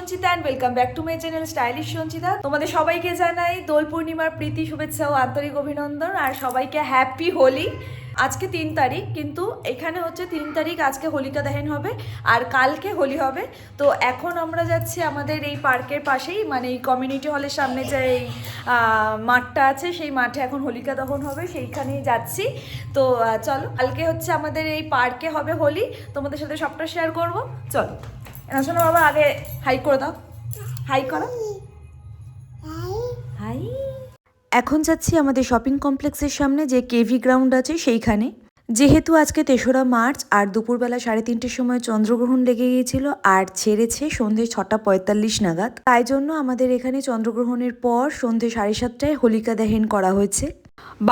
Sanchita and welcome back to my channel stylish Sanchita. তোমাদের সবাইকে জানাই দোল পূর্ণিমার প্রীতি শুভেচ্ছা ও আন্তরিক অভিনন্দন, আর সবাইকে হ্যাপি হোলি। আজকে 3 তারিখ, কিন্তু এখানে হচ্ছে 3 তারিখ আজকে হোলিকা দহন হবে আর কালকে হোলি হবে। তো এখন আমরা যাচ্ছি আমাদের এই পার্কের পাশেই, মানে এই কমিউনিটি হলের সামনে যে এই মাঠটা আছে, সেই মাঠে এখন হোলিকা দহন হবে, সেইখানেই যাচ্ছি। তো চলো, কালকে হচ্ছে আমাদের এই পার্কে হবে হোলি, তোমাদের সাথে সবটা শেয়ার করবো। চলো শোনো বাবা, আগে হাই করে দাও, হাই করো, হাই। এখন যাচ্ছি আমাদের শপিং কমপ্লেক্সের সামনে যে কেভি গ্রাউন্ড আছে সেইখানে। যেহেতু আজকে 3রা মার্চ আর দুপুরবেলা 3:30টার সময় চন্দ্রগ্রহণ লেগে গিয়েছিল আর ছেড়েছে সন্ধ্যে 6:45 নাগাদ, তাই জন্য আমাদের এখানে চন্দ্রগ্রহণের পর সন্ধ্যে 7:30টায় হোলিকা দহন করা হয়েছে।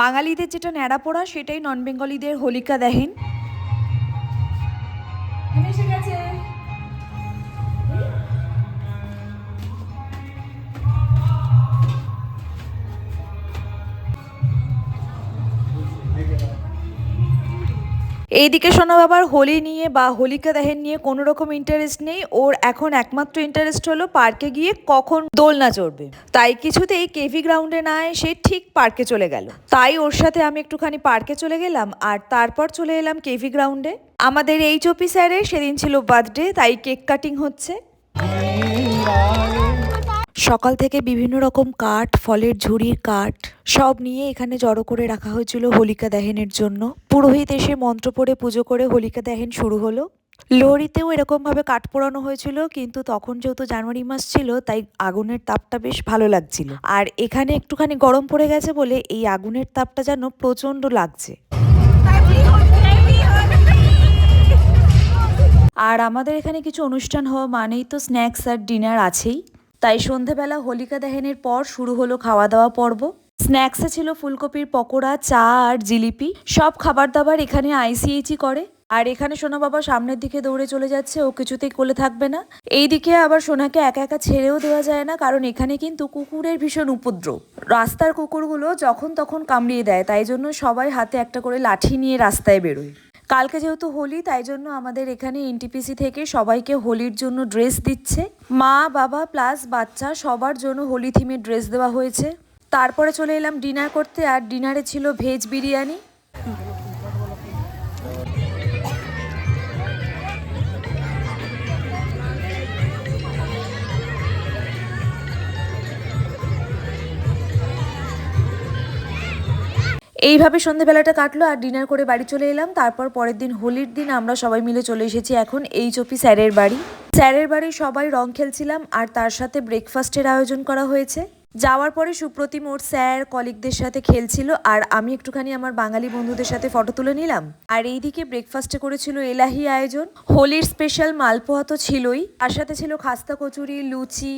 বাঙালিদের যেটা ন্যাড়া পোড়া, সেটাই নন বেঙ্গলিদের হোলিকা দহন। এসে গেছে। এইদিকে সোনা বাবার হোলি নিয়ে বা হোলিকা দহন নিয়ে কোনো রকম ইন্টারেস্ট নেই। ওর এখন একমাত্র ইন্টারেস্ট হলো পার্কে গিয়ে কখন দোলনা চড়বে। তাই কিছুতেই কেভি গ্রাউন্ডে না এসে ঠিক পার্কে চলে গেল। তাই ওর সাথে আমি একটুখানি পার্কে চলে গেলাম আর তারপর চলে এলাম কেভি গ্রাউন্ডে। আমাদের এইচওপি স্যারের সেদিন ছিল বার্থডে, তাই কেক কাটিং হচ্ছে। সকাল থেকে বিভিন্ন রকম কাঠ, ফলের ঝুড়ির কাঠ সব নিয়ে এখানে জড়ো করে রাখা হয়েছিল হোলিকা দহনের জন্য। পুরোহিত এসে মন্ত্র পড়ে পুজো করে হোলিকা দহন শুরু হলো। লোহড়িতেও এরকমভাবে কাঠ পোড়ানো হয়েছিল, কিন্তু তখন যেহেতু জানুয়ারি মাস ছিল তাই আগুনের তাপটা বেশ ভালো লাগছিল। আর এখানে একটুখানি গরম পড়ে গেছে বলে এই আগুনের তাপটা যেন প্রচণ্ড লাগছে। আর আমাদের এখানে কিছু অনুষ্ঠান হওয়া মানেই তো স্ন্যাক্স আর ডিনার আছেই। তাই সন্ধেবেলা হোলিকা দহনের পর শুরু হলো খাওয়া দাওয়া পর্ব। স্ন্যাক্সে ছিল ফুলকপির পকোড়া, চা আর জিলিপি। সব খাবার দাবার এখানে আইসিএইচই করে। আর এখানে সোনা বাবা সামনের দিকে দৌড়ে চলে যাচ্ছে, ও কিছুতেই কোলে থাকবে না। এইদিকে আবার সোনাকে একা একা ছেড়েও দেওয়া যায় না, কারণ এখানে কিন্তু কুকুরের ভীষণ উপদ্রব। রাস্তার কুকুরগুলো যখন তখন কামড়িয়ে দেয়, তাই জন্য সবাই হাতে একটা করে লাঠি নিয়ে রাস্তায় বেরোয়। কালকে যেহেতু হোলি, তাই জন্য আমাদের এখানে এনটিপিসি থেকে সবাইকে হোলির জন্য ড্রেস দিচ্ছে। মা বাবা প্লাস বাচ্চা সবার জন্য হোলি থিমের ড্রেস দেওয়া হয়েছে। তারপরে চলে এলাম ডিনার করতে, আর ডিনারে ছিল ভেজ বিরিয়ানি। এইভাবে সন্ধ্যেবেলাটা কাটলো আর ডিনার করে বাড়ি চলে এলাম। তারপর পরের দিন হোলির দিন আমরা সবাই মিলে চলে এসেছি এখন এইচওপি স্যারের বাড়ি। স্যারের বাড়ি সবাই রং খেলছিলাম আর তার সাথে ব্রেকফাস্টের আয়োজন করা হয়েছে। যাওয়ার পরে সুপ্রতিম ওর স্যার কলিগদের সাথে খেলছিল আর আমি একটুখানি আমার বাঙালি বন্ধুদের সাথে ফটো তুলে নিলাম। আর এইদিকে ব্রেকফাস্টে করেছিল এলাহি আয়োজন। হোলির স্পেশাল মালপোয়া তো ছিলই, আর সাথে ছিল খাস্তা কচুরি, লুচি,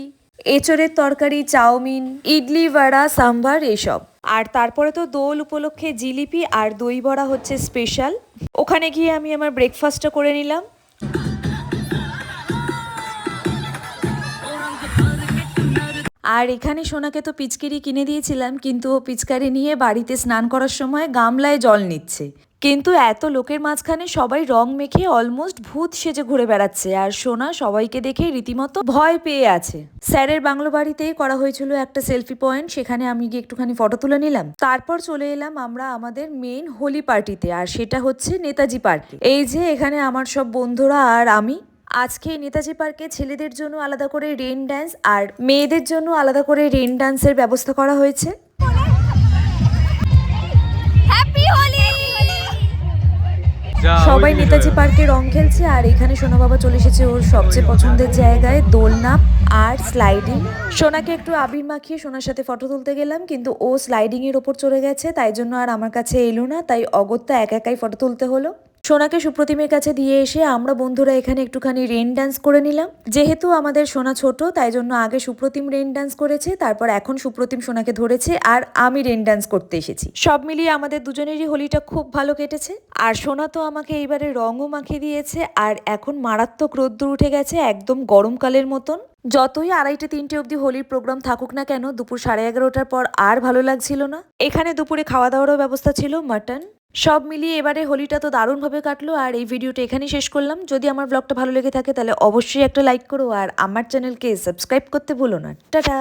এঁচড়ের তরকারি, চাউমিন, ইডলি, বড়া, সাম্বার এসব। আর তারপরে তো দোল উপলক্ষে জিলিপি আর দই বড়া হচ্ছে স্পেশাল। ওখানে গিয়ে আমি আমার ব্রেকফাস্টটা করে নিলাম। আর এখানে সোনাকে তো পিচকারি কিনে দিয়েছিলাম, কিন্তু ও পিচকারি নিয়ে বাড়িতে স্নান করার সময় গামলায় জল নিচ্ছে। কিন্তু এত লোকের মাঝখানে সবাই রং মেখে অলমোস্ট ভূত সেজে ঘুরে বেড়াচ্ছে, আর সোনা সবাইকে দেখে রীতিমতো ভয় পেয়ে আছে। স্যারের বাংলো বাড়িতেই করা হয়েছিল একটা সেলফি পয়েন্ট, সেখানে আমি গিয়ে একটুখানি ফটো তুলে নিলাম। তারপর চলে এলাম আমরা আমাদের মেইন হোলি পার্টিতে, আর সেটা হচ্ছে নেতাজি পার্কে। এই যে এখানে আমার সব বন্ধুরা আর আমি। আজকে নেতাজি পার্কে ছেলেদের জন্য আলাদা করে রেইন ড্যান্স আর মেয়েদের জন্য আলাদা করে রেইন ড্যান্সের ব্যবস্থা করা হয়েছে। সবাই নেতাজি পার্কে রং খেলছে, আর এখানে সোনা বাবা চলে এসেছে ওর সবচেয়ে পছন্দের জায়গায়, দোলনা আর স্লাইডিং। সোনাকে একটু আবির মাখিয়ে সোনার সাথে ফটো তুলতে গেলাম, কিন্তু ও স্লাইডিং এর ওপর চলে গেছে, তাই জন্য আর আমার কাছে এলো না। তাই অগত্যা একা একাই ফটো তুলতে হলো। সোনাকে সুপ্রতিমের কাছে দিয়ে এসে আমরা বন্ধুরা এখানে একটুখানি রেইন ডান্স করে নিলাম। যেহেতু আমাদের সোনা ছোট, তাই জন্য আগে সুপ্রতিম রেইন ডান্স করেছে, তারপর এখন সুপ্রতিম সোনাকে ধরেছে আর আমি রেইন ডান্স করতে এসেছি। সব মিলিয়ে আমাদের দুজনেরই হোলিটা খুব ভালো কেটেছে। আর সোনা তো আমাকে এইবারে রঙও মাখিয়ে দিয়েছে, আর এখন মারাত্মক রোদ্দুর উঠে গেছে, একদম গরমকালের মতন। যতই 2:30-3টে অবধি হোলির প্রোগ্রাম থাকুক না কেন, দুপুর 11:30টার পর আর ভালো লাগছিল না। এখানে দুপুরে খাওয়া দাওয়ারও ব্যবস্থা ছিল, মাটন, সব মিলিয়ে এবারে হোলিটা তো দারুণভাবে কাটলো, আর এই ভিডিওটা এখানেই শেষ করলাম। যদি আমার ব্লগটা ভালো লেগে থাকে তাহলে অবশ্যই একটা লাইক করো আর আমার চ্যানেলকে সাবস্ক্রাইব করতে ভুলো না। টাটা।